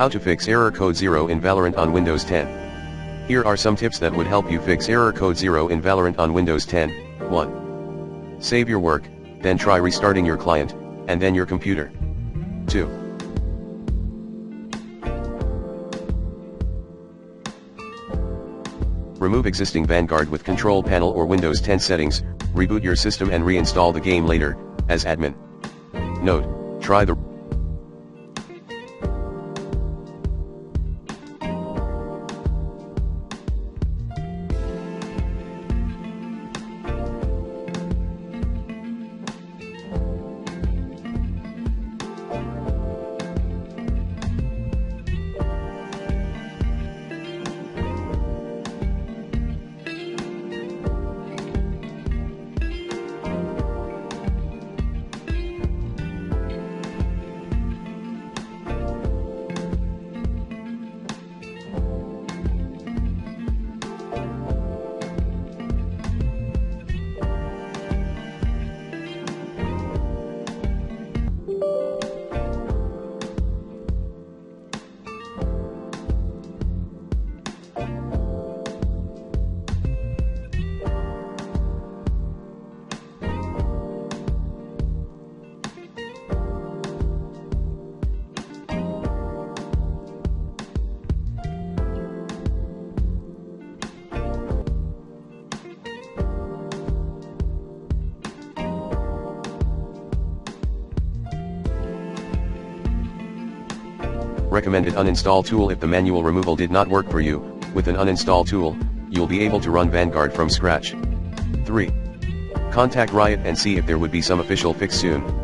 How to fix error code 0 in Valorant on Windows 10. Here are some tips that would help you fix error code 0 in Valorant on Windows 10. 1. Save your work, then try restarting your client, and then your computer. 2. Remove existing Vanguard with Control Panel or Windows 10 settings, reboot your system and reinstall the game later, as admin. Note, try the recommended uninstall tool. If the manual removal did not work for you, with an uninstall tool, you'll be able to run Vanguard from scratch. 3. Contact Riot and see if there would be some official fix soon.